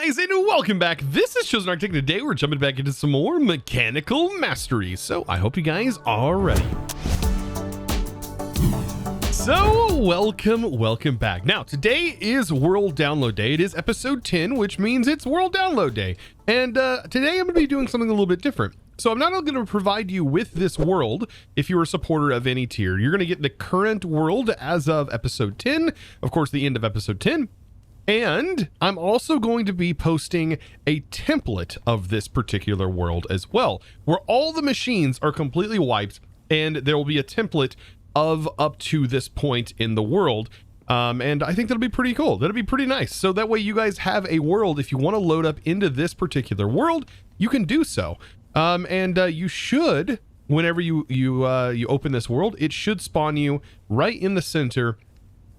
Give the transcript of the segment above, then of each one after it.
guys, and welcome back. This is ChosenArchitect. Today we're jumping back into some more mechanical mastery. So I hope you guys are ready. So welcome back. Now today is World Download Day. It is episode 10, which means it's World Download Day. And today I'm going to be doing something a little bit different. So I'm not going to provide you with this world if you're a supporter of any tier. You're going to get the current world as of episode 10, of course the end of episode 10. And I'm also going to be posting a template of this particular world as well, where all the machines are completely wiped and there will be a template of up to this point in the world. And I think that'll be pretty cool. That'll be pretty nice. So that way you guys have a world. If you want to load up into this particular world, you can do so. You should, whenever you open this world, it should spawn you right in the center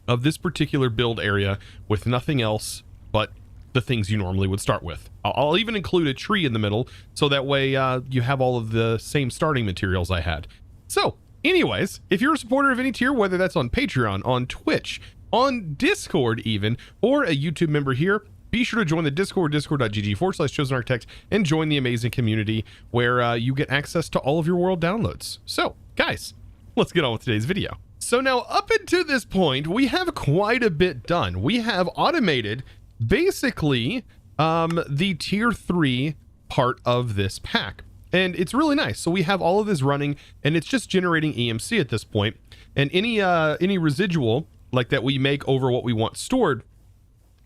of this particular build area with nothing else but the things you normally would start with. I'll even include a tree in the middle so that way you have all of the same starting materials I had. So anyways, if you're a supporter of any tier, whether that's on Patreon, on Twitch, on Discord even, or a YouTube member here, be sure to join the Discord, discord.gg/ChosenArchitect, and join the amazing community where you get access to all of your world downloads. So guys, let's get on with today's video. So now up until this point, we have quite a bit done. We have automated basically the tier 3 part of this pack. And it's really nice. So we have all of this running and it's just generating EMC at this point. And any residual like that we make over what we want stored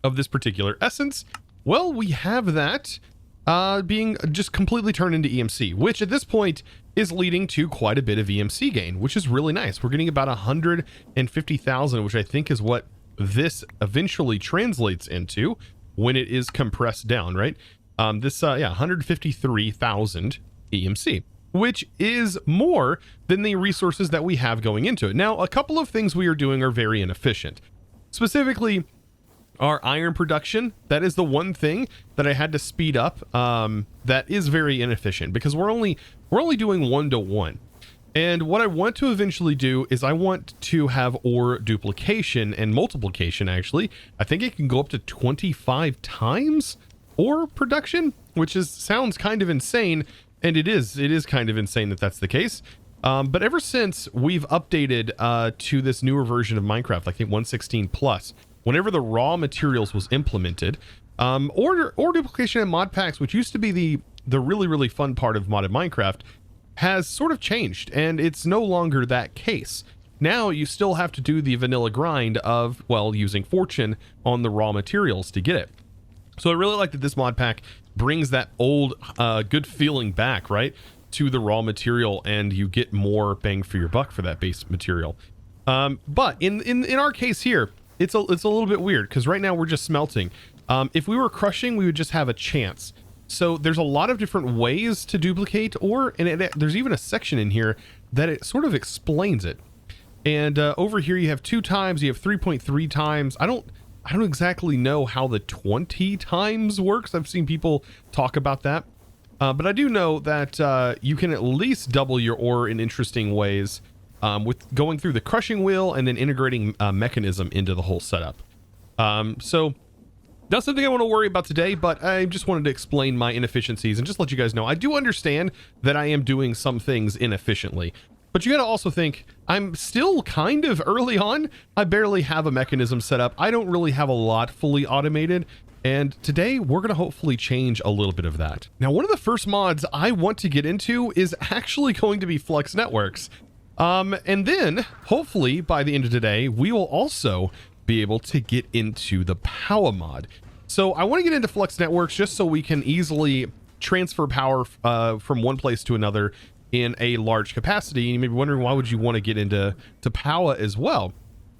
of this particular essence, well, we have that being just completely turned into EMC, which at this point is leading to quite a bit of EMC gain, which is really nice. We're getting about 150,000, which I think is what this eventually translates into when it is compressed down, right? 153,000 EMC, which is more than the resources that we have going into it. Now, a couple of things we are doing are very inefficient. Specifically, our iron production, that is the one thing that I had to speed up. That is very inefficient because we're only doing 1-to-1. And what I want to eventually do is I want to have ore duplication and multiplication. Actually, I think it can go up to 25 times ore production, which sounds kind of insane. And it is kind of insane that that's the case. But ever since we've updated to this newer version of Minecraft, I think 1.16 plus, whenever the raw materials was implemented, ore duplication and mod packs, which used to be the really fun part of modded Minecraft, has sort of changed, and it's no longer that case. Now you still have to do the vanilla grind of, well, using fortune on the raw materials to get it. So I really like that this mod pack brings that old good feeling back, right, to the raw material, and you get more bang for your buck for that base material. But in our case here, it's a little bit weird because right now we're just smelting. If we were crushing, we would just have a chance. So there's a lot of different ways to duplicate ore, and there's even a section in here that it sort of explains it. And over here you have 2 times, you have 3.3 times. I don't exactly know how the 20 times works. I've seen people talk about that. But I do know that you can at least double your ore in interesting ways with going through the crushing wheel and then integrating a mechanism into the whole setup. So not something I want to worry about today, but I just wanted to explain my inefficiencies and just let you guys know I do understand that I am doing some things inefficiently. But you got to also think I'm still kind of early on. I barely have a mechanism set up. I don't really have a lot fully automated. And today we're going to hopefully change a little bit of that. Now, one of the first mods I want to get into is actually going to be Flux networks. And then hopefully by the end of today, we will also be able to get into the Powah mod. So I want to get into Flux networks just so we can easily transfer power from one place to another in a large capacity. You may be wondering, why would you want to get into Powah as well?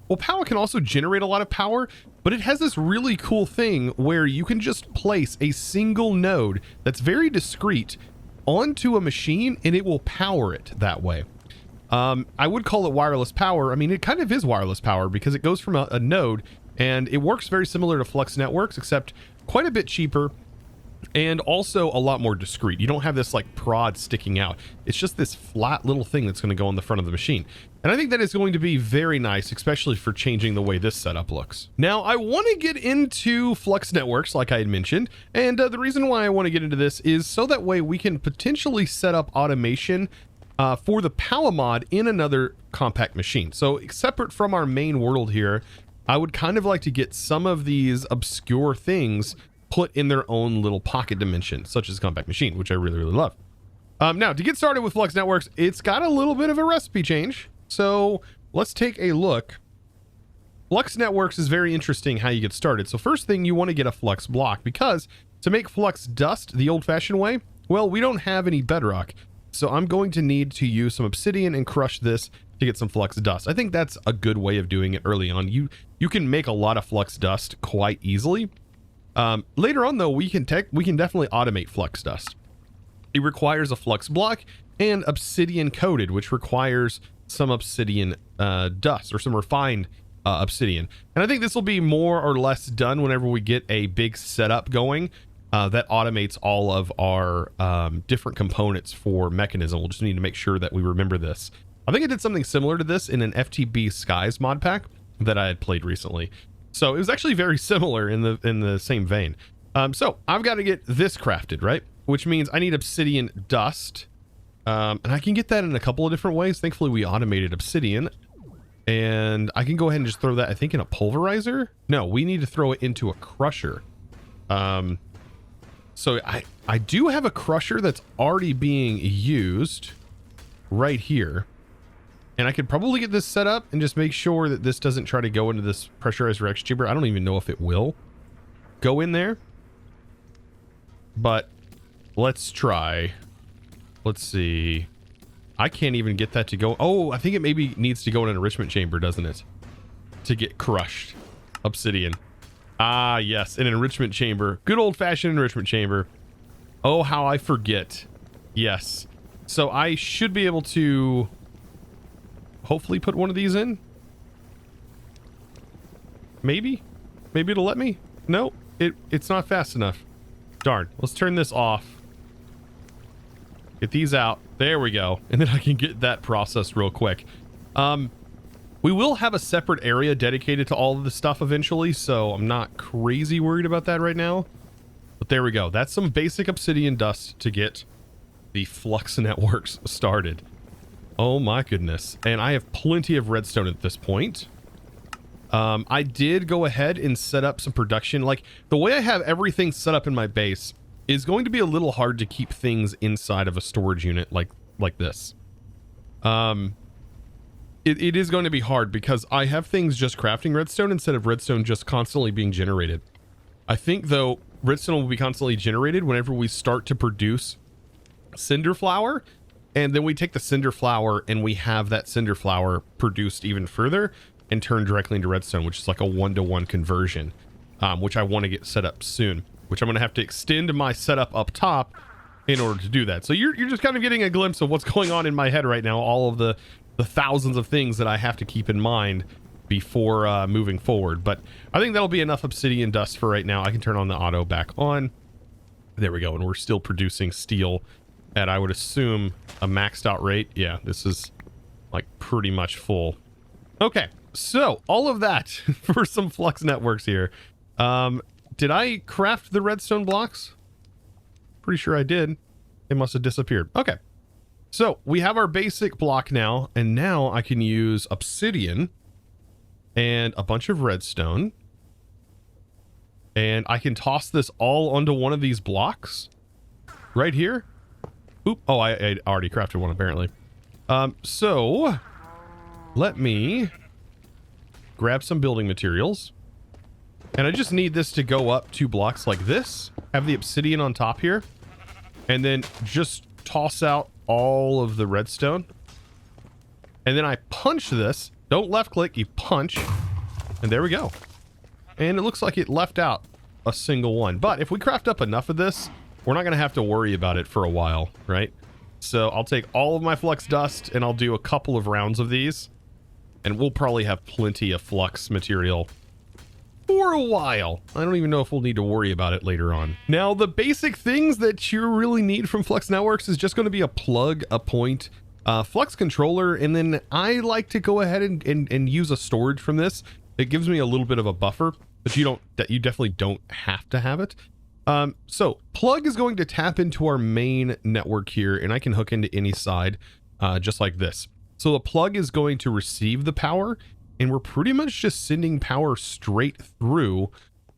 Well, Powah can also generate a lot of power, but it has this really cool thing where you can just place a single node that's very discrete onto a machine and it will power it that way. I would call it wireless power. I mean, it kind of is wireless power because it goes from a node, and it works very similar to Flux networks, except quite a bit cheaper and also a lot more discreet. You don't have this like prod sticking out. It's just this flat little thing that's going to go on the front of the machine. And I think that is going to be very nice, especially for changing the way this setup looks. Now, I want to get into Flux networks, like I had mentioned. And the reason why I want to get into this is so that way we can potentially set up automation for the Powah mod in another compact machine. So separate from our main world here, I would kind of like to get some of these obscure things put in their own little pocket dimension, such as compact machine, which I really, really love. Now, to get started with Flux networks, it's got a little bit of a recipe change. So let's take a look. Flux networks is very interesting how you get started. So first thing, you want to get a Flux block, because to make Flux dust the old-fashioned way, well, we don't have any bedrock. So I'm going to need to use some obsidian and crush this to get some Flux dust. I think that's a good way of doing it early on. You can make a lot of Flux dust quite easily. Later on, though, we can definitely automate Flux dust. It requires a Flux block and obsidian coated, which requires some obsidian dust, or some refined obsidian. And I think this will be more or less done whenever we get a big setup going that automates all of our different components for mechanism. We'll just need to make sure that we remember this. I think I did something similar to this in an FTB Skies mod pack that I had played recently. So it was actually very similar in the same vein. So I've got to get this crafted, right? Which means I need obsidian dust. And I can get that in a couple of different ways. Thankfully, we automated obsidian. And I can go ahead and just throw that, I think, in a pulverizer. No, we need to throw it into a crusher. So I do have a crusher that's already being used right here. And I could probably get this set up and just make sure that this doesn't try to go into this pressurized reaction chamber. I don't even know if it will go in there. But let's try. Let's see. I can't even get that to go. Oh, I think it maybe needs to go in an enrichment chamber, doesn't it? To get crushed. Obsidian. Ah, yes. An enrichment chamber. Good old-fashioned enrichment chamber. Oh, how I forget. Yes. So I should be able to hopefully put one of these in. Maybe. Maybe it'll let me. No, it's not fast enough. Darn. Let's turn this off. Get these out. There we go. And then I can get that processed real quick. We will have a separate area dedicated to all of the stuff eventually, so I'm not crazy worried about that right now. But there we go. That's some basic obsidian dust to get the Flux networks started. Oh my goodness. And I have plenty of redstone at this point. I did go ahead and set up some production. Like, the way I have everything set up in my base is going to be a little hard to keep things inside of a storage unit like this. It is going to be hard because I have things just crafting redstone instead of redstone just constantly being generated. I think, though, redstone will be constantly generated whenever we start to produce cinder flour, and then we take the cinder flour and we have that cinder flour produced even further and turned directly into redstone, which is like a 1-to-1 conversion, which I want to get set up soon. Which I'm going to have to extend my setup up top in order to do that. So you're just kind of getting a glimpse of what's going on in my head right now, all of the thousands of things that I have to keep in mind before moving forward. But I think that'll be enough obsidian dust for right now. I can turn on the auto back on. There we go. And we're still producing steel at, I would assume, a maxed out rate. Yeah, this is like pretty much full. Okay, so all of that for some Flux networks here. Did I craft the redstone blocks? Pretty sure I did. They must have disappeared. Okay. So we have our basic block now, and now I can use obsidian and a bunch of redstone. And I can toss this all onto one of these blocks right here. Oop. Oh, I already crafted one apparently. So let me grab some building materials. And I just need this to go up 2 blocks like this. Have the obsidian on top here. And then just toss out all of the redstone. And then I punch this. Don't left click, you punch. And there we go. And it looks like it left out a single one. But if we craft up enough of this, we're not going to have to worry about it for a while, right? So I'll take all of my Flux dust and I'll do a couple of rounds of these. And we'll probably have plenty of Flux material for a while. I don't even know if we'll need to worry about it later on. Now, the basic things that you really need from Flux Networks is just going to be a plug, a point, Flux controller, and then I like to go ahead and use a storage from this. It gives me a little bit of a buffer, but you definitely don't have to have it. So plug is going to tap into our main network here, and I can hook into any side just like this. So the plug is going to receive the power, and we're pretty much just sending power straight through.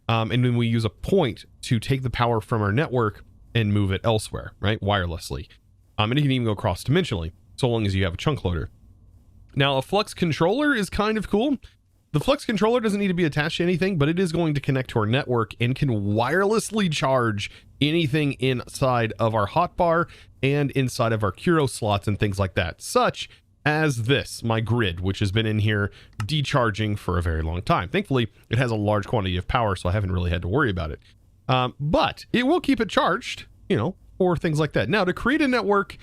And then we use a point to take the power from our network and move it elsewhere, right? Wirelessly. And it can even go cross-dimensionally, so long as you have a chunk loader. Now, a Flux controller is kind of cool. The Flux controller doesn't need to be attached to anything, but it is going to connect to our network and can wirelessly charge anything inside of our hotbar and inside of our Curo slots and things like that, such as this, my grid, which has been in here decharging for a very long time. Thankfully, it has a large quantity of power, so I haven't really had to worry about it. But it will keep it charged, you know, for things like that. Now, to create a network,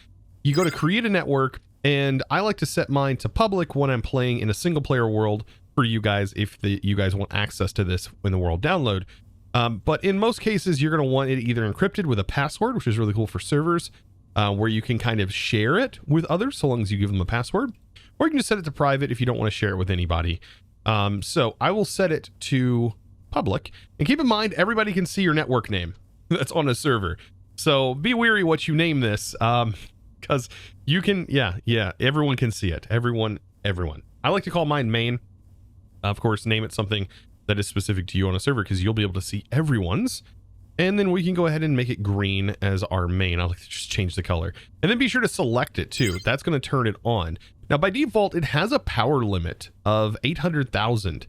you go to create a network, and I like to set mine to public when I'm playing in a single player world for you guys, if you guys want access to this in the world download. But in most cases, you're going to want it either encrypted with a password, which is really cool for servers, where you can kind of share it with others so long as you give them a password, or you can just set it to private if you don't want to share it with anybody. So I will set it to public, and keep in mind, everybody can see your network name that's on a server. So be wary what you name this, because you can, yeah, everyone can see it. Everyone. I like to call mine main. Of course, name it something that is specific to you on a server, because you'll be able to see everyone's. And then we can go ahead and make it green as our main. I like to just change the color. And then be sure to select it too. That's going to turn it on. Now, by default, it has a power limit of 800,000.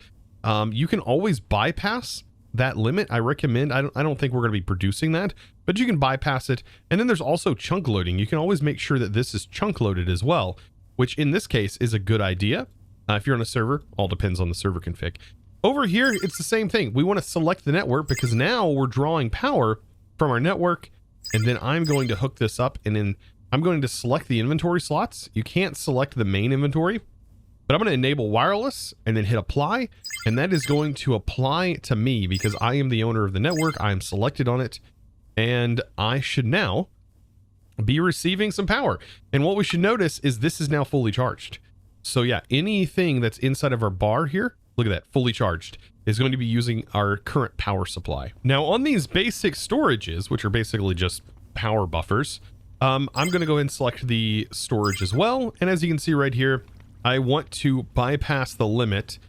You can always bypass that limit. I recommend, I don't think we're going to be producing that, but you can bypass it. And then there's also chunk loading. You can always make sure that this is chunk loaded as well, which in this case is a good idea. If you're on a server, all depends on the server config. Over here, it's the same thing. We want to select the network, because now we're drawing power from our network, and then I'm going to hook this up, and then I'm going to select the inventory slots. You can't select the main inventory, but I'm going to enable wireless and then hit apply, and that is going to apply to me because I am the owner of the network. I am selected on it, and I should now be receiving some power. And what we should notice is this is now fully charged. So yeah, anything that's inside of our bar here, look at that, fully charged, is going to be using our current power supply. Now on these basic storages, which are basically just power buffers, I'm going to go ahead and select the storage as well. And as you can see right here, I want to bypass the limit,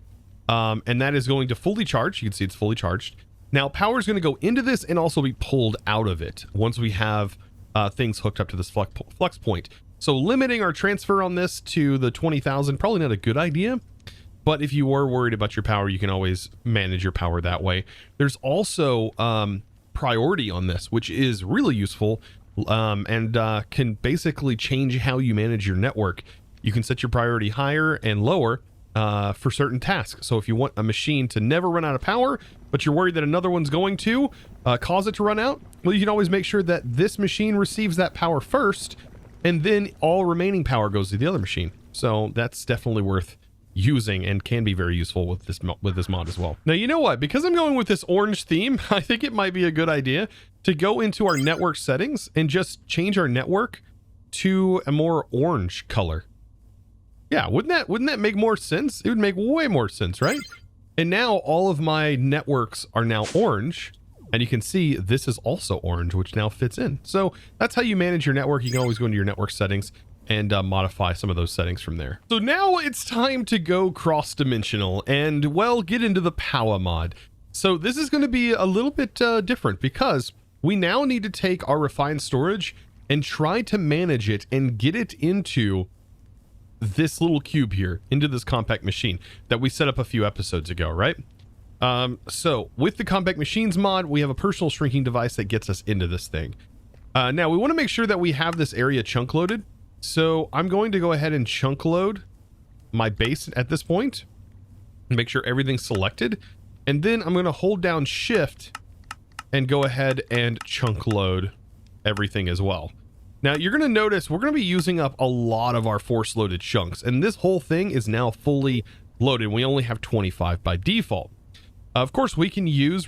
and that is going to fully charge. You can see it's fully charged. Now power is going to go into this and also be pulled out of it once we have things hooked up to this flux point. So limiting our transfer on this to the 20,000, probably not a good idea. But if you were worried about your power, you can always manage your power that way. There's also priority on this, which is really useful, and can basically change how you manage your network. You can set your priority higher and lower for certain tasks. So if you want a machine to never run out of power, but you're worried that another one's going to cause it to run out, well, you can always make sure that this machine receives that power first, and then all remaining power goes to the other machine. So that's definitely worth using and can be very useful with this mod as well. Now, you know what? Because I'm going with this orange theme, I think it might be a good idea to go into our network settings and just change our network to a more orange color. Yeah, wouldn't that make more sense? It would make way more sense, right? And now all of my networks are now orange, and you can see this is also orange, which now fits in. So that's how you manage your network. You can always go into your network settings and modify some of those settings from there. So now it's time to go cross-dimensional and, well, get into the Powah mod. So this is going to be a little bit different, because we now need to take our refined storage and try to manage it and get it into this little cube here, into this compact machine that we set up a few episodes ago, right? So with the compact machines mod, we have a personal shrinking device that gets us into this thing. Now we want to make sure that we have this area chunk loaded. So I'm going to go ahead and chunk load my base at this point, make sure everything's selected, and then I'm going to hold down shift and go ahead and chunk load everything as well. Now you're going to notice we're going to be using up a lot of our force loaded chunks, and this whole thing is now fully loaded. We only have 25 by default. Of course, we can use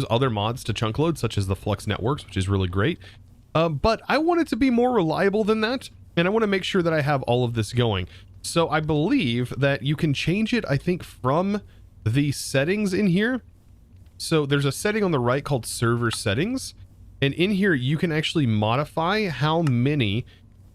other mods to chunk load, such as the Flux networks, which is really great. But I want it to be more reliable than that. and I want to make sure that I have all of this going. So I believe that you can change it, I think, from the settings in here. So there's a setting on the right called server settings. And in here, you can actually modify how many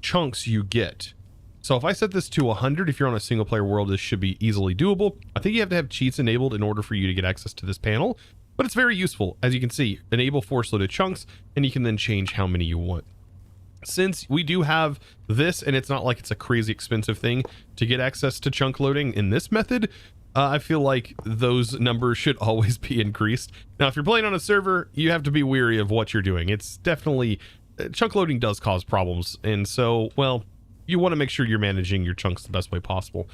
chunks you get. So if I set this to 100, if you're on a single player world, this should be easily doable. I think you have to have cheats enabled in order for you to get access to this panel, but it's very useful. As you can see, enable force loaded chunks, and you can then change how many you want. Since we do have this, and it's not like it's a crazy expensive thing to get access to chunk loading in this method, I feel like those numbers should always be increased. Now, if you're playing on a server, you have to be wary of what you're doing. It's definitely, chunk loading does cause problems. And so, well, you want to make sure you're managing your chunks the best way possible.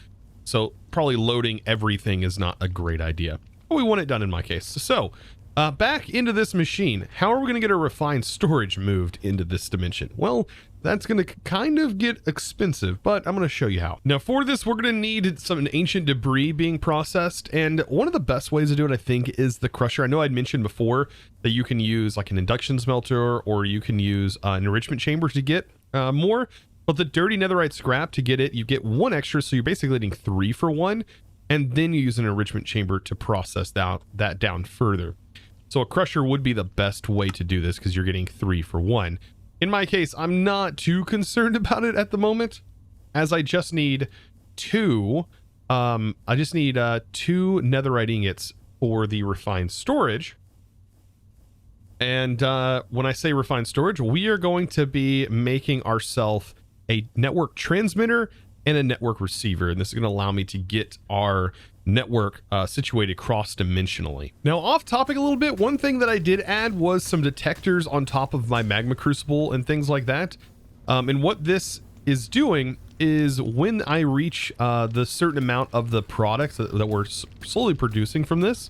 So probably loading everything is not a great idea. But we want it done in my case. So back into this machine, how are we going to get our refined storage moved into this dimension? Well, that's going to kind of get expensive, but I'm going to show you how. Now for this, we're going to need some ancient debris being processed. And one of the best ways to do it, I think, is the crusher. I know I'd mentioned before that you can use like an induction smelter, or you can use an enrichment chamber to get more. But the dirty netherite scrap, to get it, you get 1 extra. So you're basically getting 3 for 1. And then you use an enrichment chamber to process that down further. So a crusher would be the best way to do this because you're getting 3 for 1. In my case, I'm not too concerned about it at the moment, as I just need 2. I just need 2 netherite ingots for the refined storage. And when I say refined storage, we are going to be making ourselves a network transmitter and a network receiver. And this is going to allow me to get our network situated cross-dimensionally. Now, off topic a little bit, one thing that I did add was some detectors on top of my magma crucible and things like that. And what this is doing is when I reach the certain amount of the products that we're slowly producing from this,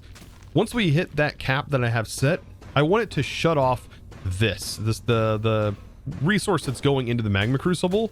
once we hit that cap that I have set, I want it to shut off the resource that's going into the magma crucible.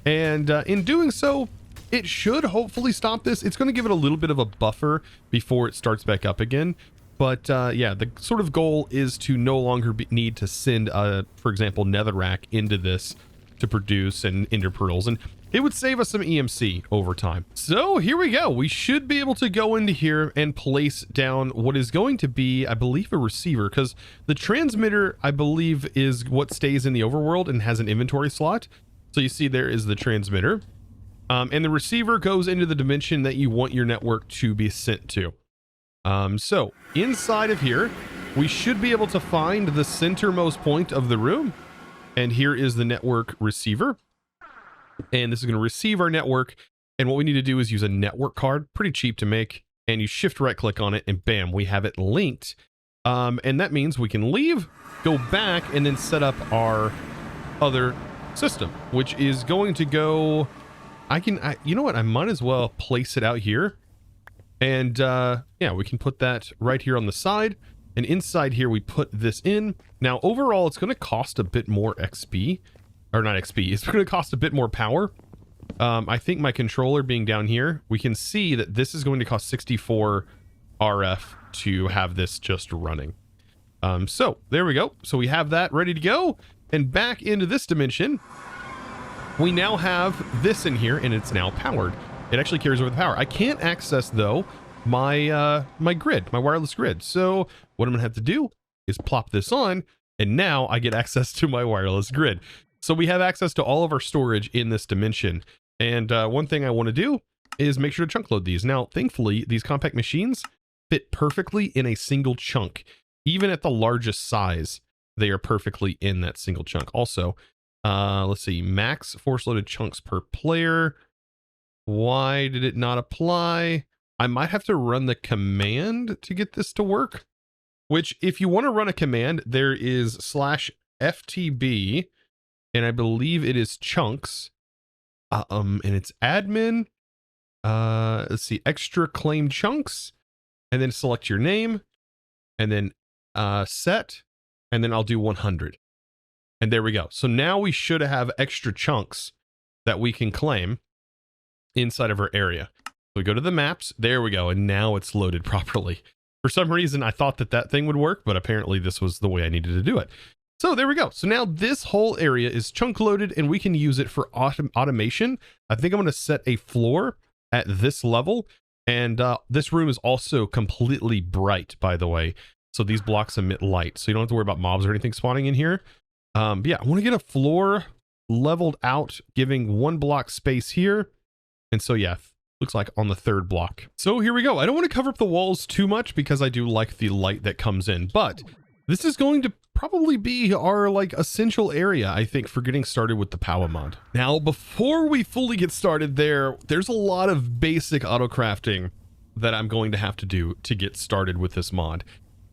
And in doing so, it should hopefully stop this. It's going to give it a little bit of a buffer before it starts back up again. But yeah, the sort of goal is to no longer need to send, for example, netherrack into this to produce and ender pearls. And it would save us some EMC over time. So here we go. We should be able to go into here and place down what is going to be, I believe, a receiver, because the transmitter, I believe, is what stays in the overworld and has an inventory slot. So you see there is the transmitter. And the receiver goes into the dimension that you want your network to be sent to. So inside of here, we should be able to find the centermost point of the room. And here is the network receiver. And this is going to receive our network. And what we need to do is use a network card, pretty cheap to make. And you shift right click on it and bam, we have it linked. And that means we can leave, go back, and then set up our other system, which is going to go... you know what? I might as well place it out here. And yeah, we can put that right here on the side. And inside here, we put this in. Now, overall, it's going to cost a bit more XP. Or not XP. It's going to cost a bit more power. I think my controller being down here, we can see that this is going to cost 64 RF to have this just running. So there we go. So we have that ready to go. And back into this dimension, we now have this in here, and it's now powered. It actually carries over the power. I can't access, though, my my grid, my wireless grid. So what I'm gonna have to do is plop this on, and now I get access to my wireless grid. So we have access to all of our storage in this dimension. And one thing I want to do is make sure to chunk load these. Now, thankfully, these compact machines fit perfectly in a single chunk. Even at the largest size, they are perfectly in that single chunk. Also, let's see, max force loaded chunks per player. Why did it not apply? I might have to run the command to get this to work, which if you want to run a command, there is /FTB, and I believe it is chunks, and it's admin, let's see, extra claim chunks, and then select your name, and then set, and then I'll do 100. And there we go. So now we should have extra chunks that we can claim inside of our area. We go to the maps. There we go. And now it's loaded properly. For some reason, I thought that thing would work, but apparently this was the way I needed to do it. So there we go. So now this whole area is chunk loaded and we can use it for automation. I think I'm going to set a floor at this level. And this room is also completely bright, by the way. So these blocks emit light. So you don't have to worry about mobs or anything spawning in here. Yeah, I want to get a floor leveled out, giving 1 block space here. And so yeah, looks like on the 3rd block. So here we go. I don't want to cover up the walls too much because I do like the light that comes in, but this is going to probably be our like essential area, I think, for getting started with the Powah mod. Now, before we fully get started there's a lot of basic auto crafting that I'm going to have to do to get started with this mod.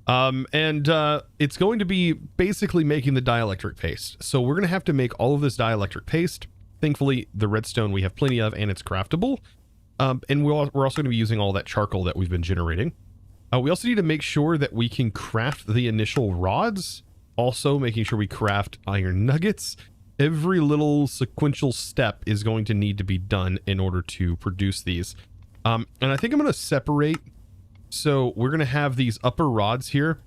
It's going to be basically making the dielectric paste. So we're going to have to make all of this dielectric paste. Thankfully, the redstone we have plenty of and it's craftable. And we're also going to be using all that charcoal that we've been generating. We also need to make sure that we can craft the initial rods. Also making sure we craft iron nuggets. Every little sequential step is going to need to be done in order to produce these. And I think I'm going to separate. So we're going to have these upper rods here.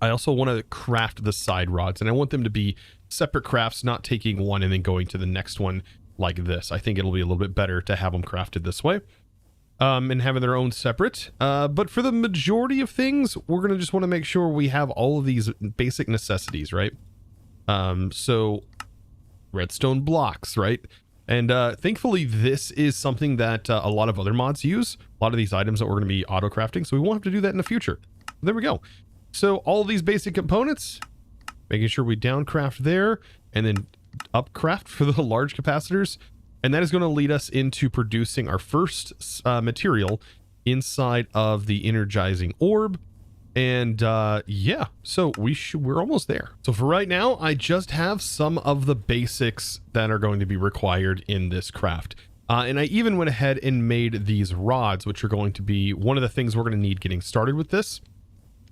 I also want to craft the side rods, and I want them to be separate crafts, not taking one and then going to the next one like this. I think it'll be a little bit better to have them crafted this way. And having their own separate. But for the majority of things, we're going to just want to make sure we have all of these basic necessities, right? So redstone blocks, right? And thankfully, this is something that a lot of other mods use. A lot of these items that we're going to be auto crafting, so we won't have to do that in the future. There we go. So all these basic components, making sure we downcraft there, and then upcraft for the large capacitors. And that is going to lead us into producing our first material inside of the energizing orb. And yeah, so we're almost there. So for right now, I just have some of the basics that are going to be required in this craft. And I even went ahead and made these rods, which are going to be one of the things we're going to need getting started with this.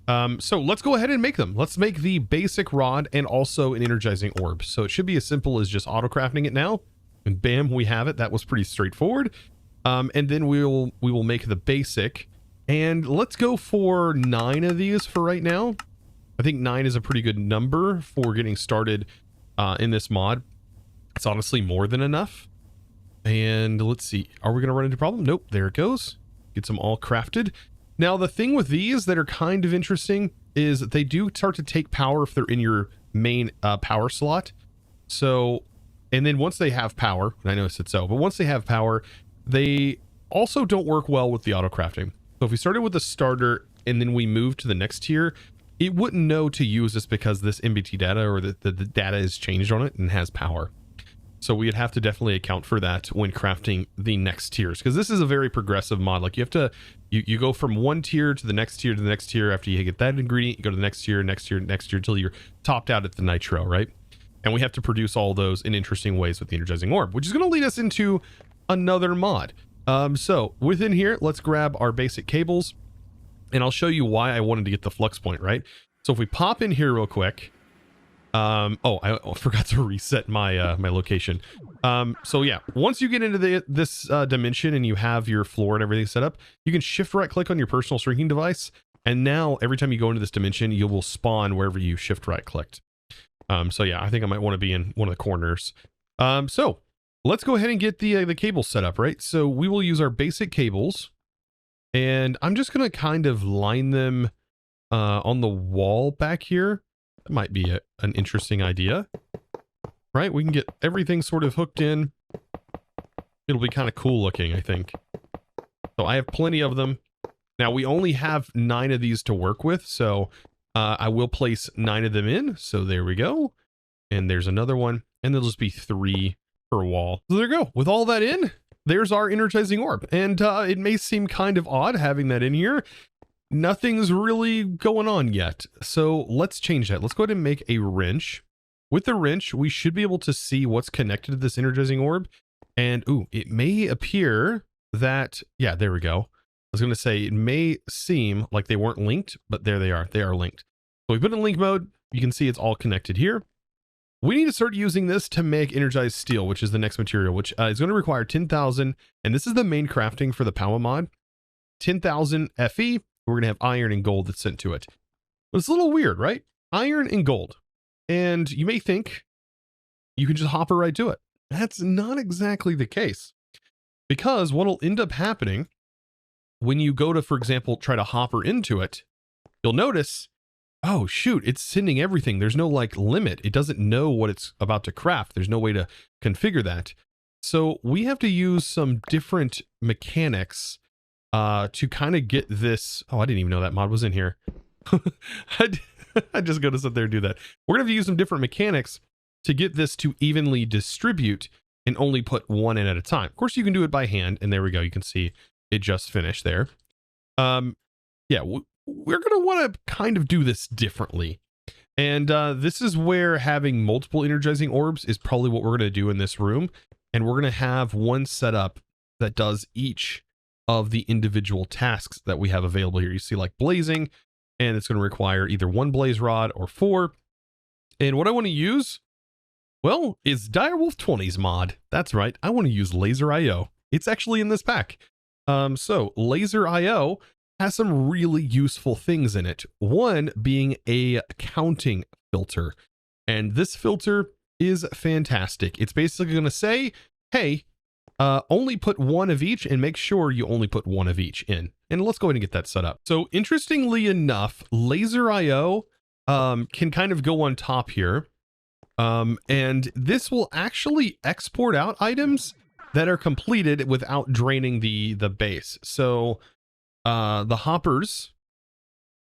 So let's go ahead and make them. Let's make the basic rod and also an energizing orb. So it should be as simple as just auto crafting it now. And bam, we have it. That was pretty straightforward. And then we will make the basic. And let's go for 9 of these for right now. I think 9 is a pretty good number for getting started in this mod. It's honestly more than enough. And let's see. Are we going to run into a problem? Nope. There it goes. Get them all crafted. Now, the thing with these that are kind of interesting is that they do start to take power if they're in your main power slot. So... And then once they have power, and I know I said so, but once they have power, they also don't work well with the auto crafting. So if we started with a starter and then we move to the next tier, it wouldn't know to use this because this MBT data or the data is changed on it and has power. So we'd have to definitely account for that when crafting the next tiers, because this is a very progressive mod. Like you have to, you go from one tier to the next tier to the next tier. After you get that ingredient, you go to the next tier, next tier, next tier, until you're topped out at the nitro, right? And we have to produce all those in interesting ways with the energizing orb, which is going to lead us into another mod. So within here, let's grab our basic cables, and I'll show you why I wanted to get the flux point, right? So if we pop in here real quick, oh, I forgot to reset my my location. So yeah, once you get into this dimension and you have your floor and everything set up, you can shift right click on your personal shrinking device, and now every time you go into this dimension, you will spawn wherever you shift right clicked. So yeah, I think I might want to be in one of the corners. So let's go ahead and get the cables set up, right? So we will use our basic cables, and I'm just going to kind of line them on the wall back here. That might be an interesting idea, right? We can get everything sort of hooked in. It'll be kind of cool looking, I think. So I have plenty of them. Now we only have 9 of these to work with, so I will place 9 of them in. So there we go. And there's another one. And there'll just be 3 per wall. So there you go. With all that in, there's our energizing orb. And it may seem kind of odd having that in here. Nothing's really going on yet. So let's change that. Let's go ahead and make a wrench. With the wrench, we should be able to see what's connected to this energizing orb. And ooh, it may appear that, yeah, there we go. I was going to say it may seem like they weren't linked, but there they are. They are linked. So we put it in link mode. You can see it's all connected here. We need to start using this to make energized steel, which is the next material, which is going to require 10,000. And this is the main crafting for the Powah mod. 10,000 Fe. We're going to have iron and gold that's sent to it. But it's a little weird, right? Iron and gold. And you may think you can just hopper right to it. That's not exactly the case, because what'll end up happening when you go to, for example, try to hopper into it, you'll notice, oh shoot, it's sending everything. There's no like limit. It doesn't know what it's about to craft. There's no way to configure that. So we have to use some different mechanics to kind of get this. Oh, I didn't even know that mod was in here. I just got to sit there and do that. We're going to have to use some different mechanics to get this to evenly distribute and only put one in at a time. Of course, you can do it by hand, and there we go. You can see it just finished there. Yeah, we're going to want to kind of do this differently. And this is where having multiple energizing orbs is probably what we're going to do in this room. And we're going to have one setup that does each of the individual tasks that we have available here. You see like blazing, and it's going to require either one blaze rod or 4. And what I want to use, well, is Direwolf 20's mod. That's right. I want to use Laser IO. It's actually in this pack. So Laser IO has some really useful things in it. One being a counting filter. And this filter is fantastic. It's basically going to say, hey, only put one of each, and make sure you only put one of each in. And let's go ahead and get that set up. So interestingly enough, Laser IO can kind of go on top here. And this will actually export out items that are completed without draining the base. So the hoppers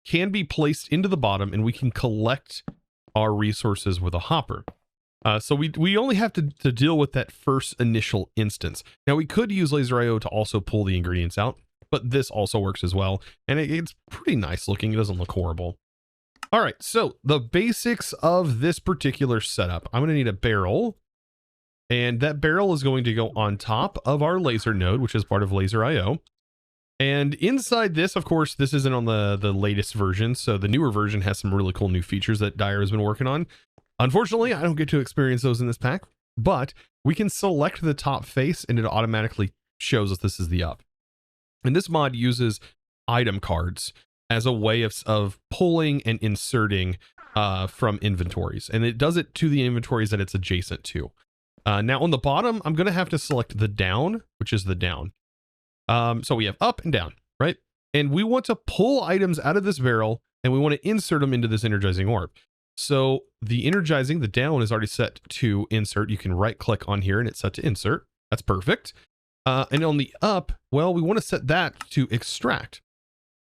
can be placed into the bottom, and we can collect our resources with a hopper. So we only have to deal with that first initial instance. Now we could use Laser IO to also pull the ingredients out, but this also works as well. And it's pretty nice looking. It doesn't look horrible. All right, so the basics of this particular setup. I'm going to need a barrel, and that barrel is going to go on top of our laser node, which is part of Laser IO. And inside this, of course, this isn't on the latest version, so the newer version has some really cool new features that Dire has been working on. Unfortunately, I don't get to experience those in this pack, but we can select the top face and it automatically shows us this is the up. And this mod uses item cards as a way of pulling and inserting from inventories. And it does it to the inventories that it's adjacent to. Now on the bottom, I'm going to have to select the down, which is the down. So we have up and down, right? And we want to pull items out of this barrel, and we want to insert them into this energizing orb. So the energizing, the down is already set to insert. You can right click on here and it's set to insert. That's perfect. And on the up, well, we want to set that to extract.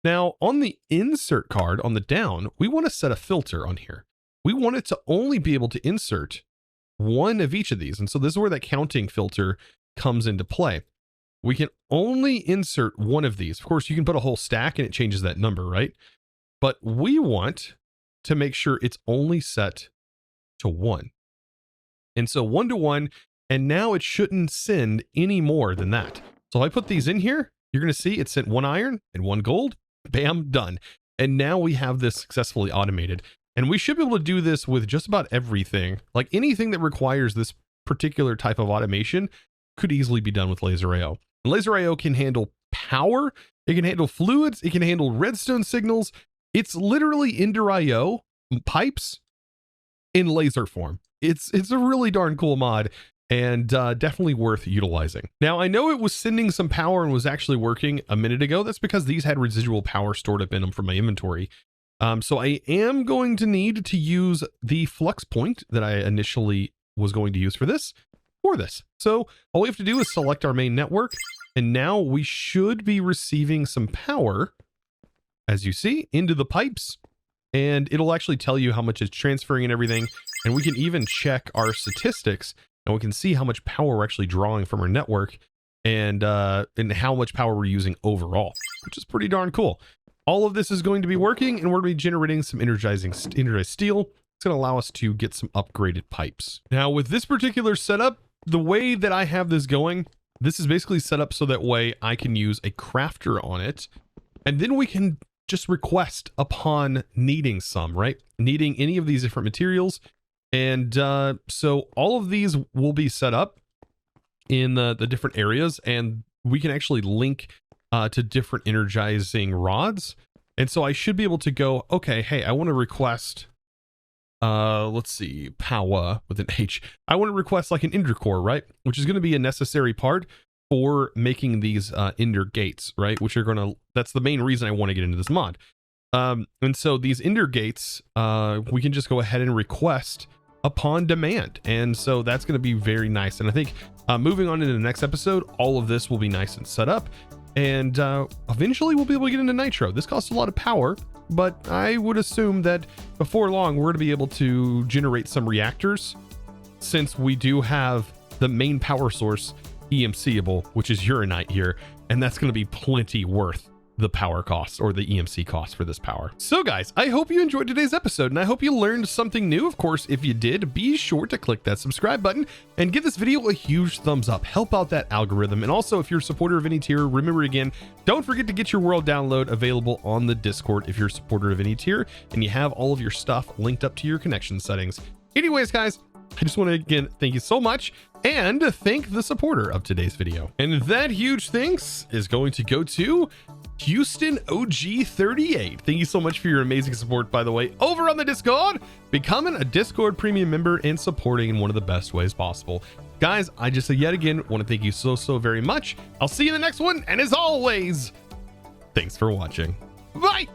Now on the insert card on the down, we want to set a filter on here. We want it to only be able to insert one of each of these. And so this is where that counting filter comes into play. We can only insert one of these. Of course, you can put a whole stack and it changes that number, right? But we want to make sure it's only set to 1. And so 1 to 1, and now it shouldn't send any more than that. So if I put these in here, you're going to see it sent 1 iron and 1 gold. Bam, done. And now we have this successfully automated. And we should be able to do this with just about everything. Like anything that requires this particular type of automation could easily be done with Laser IO. Laser IO can handle power, it can handle fluids, it can handle redstone signals. It's literally Ender IO pipes in laser form. It's a really darn cool mod, and definitely worth utilizing. Now I know it was sending some power and was actually working a minute ago. That's because these had residual power stored up in them from my inventory. So I am going to need to use the flux point that I initially was going to use for this. So all we have to do is select our main network, and now we should be receiving some power, as you see, into the pipes, and it'll actually tell you how much it's transferring and everything. And we can even check our statistics, and we can see how much power we're actually drawing from our network, and how much power we're using overall, which is pretty darn cool. All of this is going to be working, and we're going to be generating some energized steel. It's going to allow us to get some upgraded pipes. Now with this particular setup, the way that I have this going, this is basically set up so that way I can use a crafter on it, and then we can just request upon needing some, right? Needing any of these different materials. And so all of these will be set up in the different areas, and we can actually link to different energizing rods. And so I should be able to go, okay, hey, I want to request let's see, Powah with an H. I want to request like an ender core, right? Which is going to be a necessary part for making these ender gates, right? Which are going to, that's the main reason I want to get into this mod. And so these ender gates, we can just go ahead and request upon demand. And so that's going to be very nice. And I think moving on into the next episode, all of this will be nice and set up. And eventually we'll be able to get into nitro. This costs a lot of power, but I would assume that before long, we're going to be able to generate some reactors, since we do have the main power source EMCable, which is uranite here. And that's going to be plenty worth the power cost, or the EMC cost for this power. So guys, I hope you enjoyed today's episode, and I hope you learned something new. Of course, if you did, be sure to click that subscribe button and give this video a huge thumbs up. Help out that algorithm. And also, if you're a supporter of any tier, remember again, don't forget to get your world download available on the Discord if you're a supporter of any tier, and you have all of your stuff linked up to your connection settings. Anyways, guys, I just want to again thank you so much, and thank the supporter of today's video. And that huge thanks is going to go to Houston OG38. Thank you so much for your amazing support, by the way, over on the Discord, becoming a Discord premium member and supporting in one of the best ways possible. Guys, I just yet again want to thank you so very much. I'll see you in the next one, and as always, thanks for watching. Bye.